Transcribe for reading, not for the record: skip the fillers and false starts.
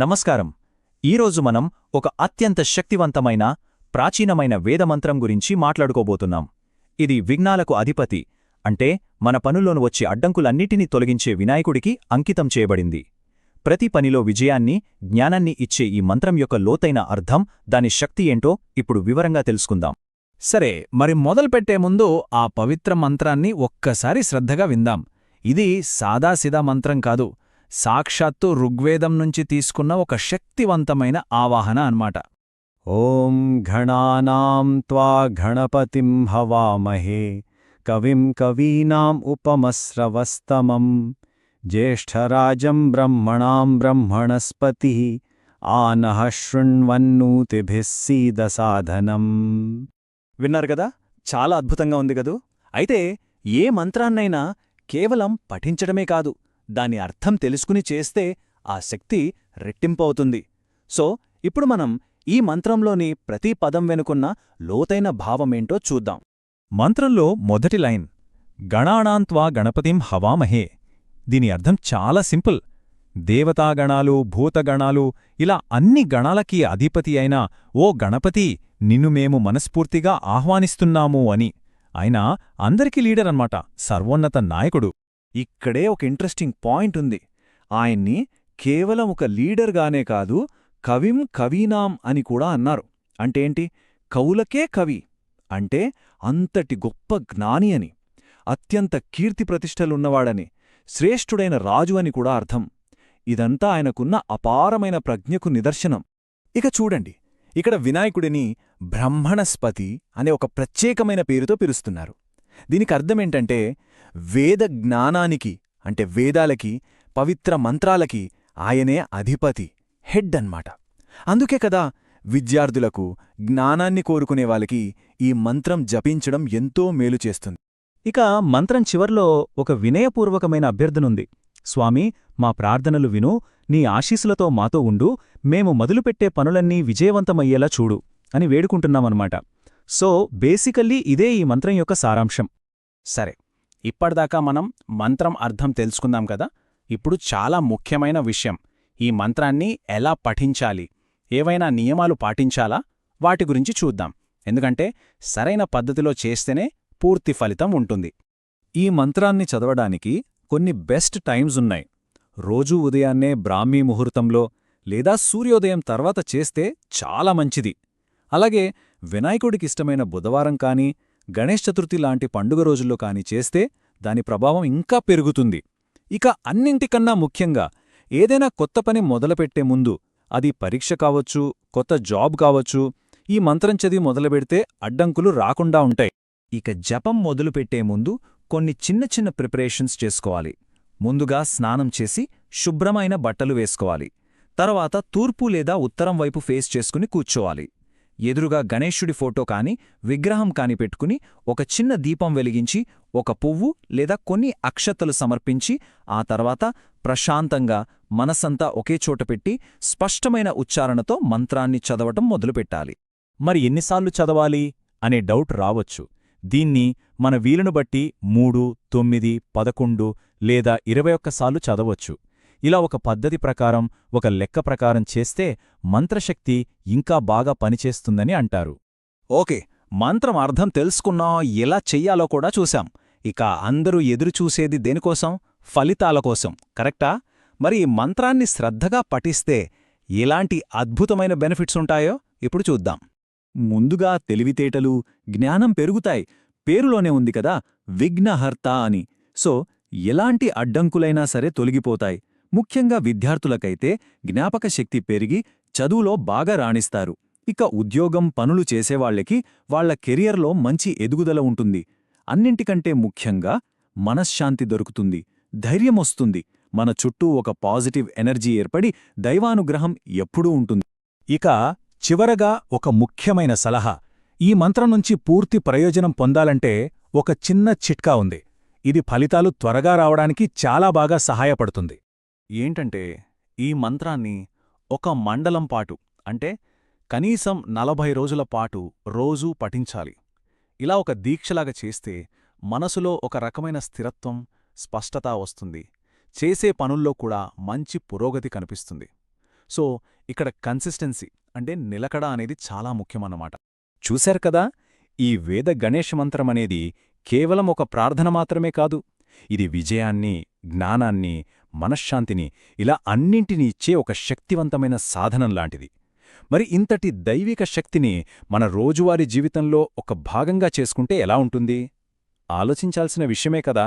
నమస్కారం. ఈరోజు మనం ఒక అత్యంత శక్తివంతమైన ప్రాచీనమైన వేదమంత్రం గురించి మాట్లాడుకోబోతున్నాం. ఇది విఘ్నాలకు అధిపతి అంటే మన పనుల్లోను వచ్చే అడ్డంకులన్నిటినీ తొలగించే వినాయకుడికి అంకితం చేయబడింది. ప్రతి పనిలో విజయాన్ని, జ్ఞానాన్ని ఇచ్చే ఈ మంత్రం యొక్క లోతైన అర్థం, దాని శక్తి ఏంటో ఇప్పుడు వివరంగా తెలుసుకుందాం. సరే, మరి మొదలుపెట్టే ముందు ఆ పవిత్ర మంత్రాన్ని ఒక్కసారి శ్రద్ధగా విందాం. ఇది సాదాసిదా మంత్రం కాదు, సాక్షాత్తు ఋగ్వేదం నుంచి తీసుకున్న ఒక శక్తివంతమైన ఆవాహన అన్నమాట. ఓం ఘణానాం త్వా గణపతిం హవామహే కవిం కవీనాం ఉపమస్రవస్తమం జ్యేష్ఠరాజం బ్రహ్మణాం బ్రహ్మణస్పతి ఆనః శృణ్వన్నూతిభిः సీదసాధనం. విన్నారు గదా, చాలా అద్భుతంగా ఉంది గదూ. అయితే ఏ మంత్రాన్నైనా కేవలం పఠించడమే కాదు, దాని అర్థం తెలుసుకుని చేస్తే ఆ శక్తి రెట్టింపవుతుంది. సో ఇప్పుడు మనం ఈ మంత్రంలోని ప్రతి పదం వెనుకున్న లోతైన భావమేంటో చూద్దాం. మంత్రంలో మొదటి లైన్ గణాణాంత్వా గణపతిం హవామహే. దీని అర్థం చాలా సింపుల్. దేవతాగణాలు, భూతగణాలు, ఇలా అన్ని గణాలకి అధిపతి అయిన ఓ గణపతి, నిన్ను మేము మనస్ఫూర్తిగా ఆహ్వానిస్తున్నాము అని. ఆయన అందరికీ లీడరన్నమాట, సర్వోన్నత నాయకుడు. ఇక్కడే ఒక ఇంట్రెస్టింగ్ పాయింట్ ఉంది. ఆయన్ని కేవలం ఒక లీడర్గానే కాదు, కవిం కవీనాం అని కూడా అన్నారు. అంటేంటి? కవులకే కవి అంటే అంతటి గొప్ప జ్ఞాని అని, అత్యంత కీర్తిప్రతిష్టలున్నవాడని, శ్రేష్ఠుడైన రాజు అని కూడా అర్థం. ఇదంతా ఆయనకున్న అపారమైన ప్రజ్ఞకు నిదర్శనం. ఇక చూడండి, ఇక్కడ వినాయకుడిని బ్రహ్మణస్పతి అనే ఒక ప్రత్యేకమైన పేరుతో పిలుస్తున్నారు. దీనికర్థమేంటంటే వేద జ్ఞానానికి అంటే వేదాలకి, పవిత్ర మంత్రాలకి ఆయనే అధిపతి, హెడ్ అన్నమాట. అందుకే కదా విద్యార్థులకు, జ్ఞానాన్ని కోరుకునే వాళ్ళకి ఈ మంత్రం జపించడం ఎంతో మేలు చేస్తుంది. ఇక మంత్రం చివర్లో ఒక వినయపూర్వకమైన అభ్యర్థనుంది. స్వామీ, మా ప్రార్థనలు విను, నీ ఆశీస్సులతో మాతో ఉండు, మేము మొదలుపెట్టే పనులన్నీ విజయవంతమయ్యేలా చూడు అని వేడుకుంటున్నామన్నమాట. సో బేసికల్లీ ఇదే ఈ మంత్రం యొక్క సారాంశం. సరే, ఇప్పటిదాకా మనం మంత్రం అర్థం తెలుసుకుందాం కదా. ఇప్పుడు చాలా ముఖ్యమైన విషయం, ఈ మంత్రాన్ని ఎలా పఠించాలి, ఏవైనా నియమాలు పాటించాలా, వాటి గురించి చూద్దాం. ఎందుకంటే సరైన పద్ధతిలో చేస్తేనే పూర్తి ఫలితం ఉంటుంది. ఈ మంత్రాన్ని చదవడానికి కొన్ని బెస్ట్ టైమ్స్ ఉన్నాయి. రోజూ ఉదయాన్నే బ్రాహ్మీ ముహూర్తంలో లేదా సూర్యోదయం తర్వాత చేస్తే చాలా మంచిది. అలాగే వినాయకుడికిష్టమైన బుధవారం కానీ, గణేష్ చతుర్థి లాంటి పండుగ రోజుల్లో కాని చేస్తే దాని ప్రభావం ఇంకా పెరుగుతుంది. ఇక అన్నింటికన్నా ముఖ్యంగా ఏదైనా కొత్త పని మొదలుపెట్టే ముందు, అది పరీక్ష కావచ్చు, కొత్త జాబ్ కావచ్చు, ఈ మంత్రం చదివి మొదలుపెడితే అడ్డంకులు రాకుండా ఉంటాయి. ఇక జపం మొదలుపెట్టే ముందు కొన్ని చిన్న చిన్న ప్రిపరేషన్స్ చేసుకోవాలి. ముందుగా స్నానం చేసి శుభ్రమైన బట్టలు వేసుకోవాలి. తర్వాత తూర్పు లేదా ఉత్తరం వైపు ఫేస్ చేసుకుని కూర్చోవాలి. ఎదురుగా గణేశుడి ఫోటో కాని, విగ్రహం కాని పెట్టుకుని ఒక చిన్న దీపం వెలిగించి ఒక పువ్వు లేదా కొన్ని అక్షతలు సమర్పించి, ఆ తర్వాత ప్రశాంతంగా మనసంతా ఒకే చోట పెట్టి స్పష్టమైన ఉచ్చారణతో మంత్రాన్ని చదవటం మొదలుపెట్టాలి. మరి ఎన్నిసార్లు చదవాలి అనే డౌట్ రావచ్చు. దీన్ని మన వీలును బట్టి 3, 9, 11 లేదా 21 సార్లు చదవచ్చు. ఇలా ఒక పద్ధతి ప్రకారం, ఒక లెక్క ప్రకారం చేస్తే మంత్రశక్తి ఇంకా బాగా పనిచేస్తుందని అంటారు. ఓకే, మంత్రం అర్థం తెలుసుకున్నాం, ఎలా చెయ్యాలో కూడా చూశాం. ఇక అందరూ ఎదురుచూసేది దేనికోసం? ఫలితాల కోసం, కరెక్టా? మరి ఈ మంత్రాన్ని శ్రద్ధగా పఠిస్తే ఎలాంటి అద్భుతమైన బెనిఫిట్స్ ఉంటాయో ఇప్పుడు చూద్దాం. ముందుగా తెలివితేటలు, జ్ఞానం పెరుగుతాయి. పేరులోనే ఉంది కదా, విఘ్నహర్త అని. సో ఎలాంటి అడ్డంకులైనా సరే తొలగిపోతాయి. ముఖ్యంగా విద్యార్థులకైతే జ్ఞాపకశక్తి పెరిగి చదువులో బాగా రాణిస్తారు. ఇక ఉద్యోగం, పనులు చేసేవాళ్లకి వాళ్ల కెరియర్లో మంచి ఎదుగుదల ఉంటుంది. అన్నింటికంటే ముఖ్యంగా మనశ్శాంతి దొరుకుతుంది, ధైర్యమొస్తుంది. మన చుట్టూ ఒక పాజిటివ్ ఎనర్జీ ఏర్పడి దైవానుగ్రహం ఎప్పుడూ ఉంటుంది. ఇక చివరగా ఒక ముఖ్యమైన సలహా, ఈ మంత్రం నుంచి పూర్తి ప్రయోజనం పొందాలంటే ఒక చిన్న చిట్కా ఉంది. ఇది ఫలితాలు త్వరగా రావడానికి చాలా బాగా సహాయపడుతుంది. ఏంటంటే ఈ మంత్రాన్ని ఒక మండలం పాటు అంటే కనీసం 40 రోజుల పాటు రోజూ పఠించాలి. ఇలా ఒక దీక్షలాగా చేస్తే మనసులో ఒక రకమైన స్థిరత్వం, స్పష్టత వస్తుంది. చేసే పనుల్లో కూడా మంచి పురోగతి కనిపిస్తుంది. సో ఇక్కడ కన్సిస్టెన్సీ అంటే నిలకడ అనేది చాలా ముఖ్యమన్నమాట. చూశారు కదా, ఈ వేద గణేష మంత్రమనేది కేవలం ఒక ప్రార్థన మాత్రమే కాదు. ఇది విజయాన్ని, జ్ఞానాన్ని, మనశ్శాంతిని ఇలా అన్నింటినీ ఇచ్చే ఒక శక్తివంతమైన సాధనంలాంటిది. మరి ఇంతటి దైవిక శక్తిని మన రోజువారీ జీవితంలో ఒక భాగంగా చేసుకుంటే ఎలా ఉంటుంది? ఆలోచించాల్సిన విషయమే కదా.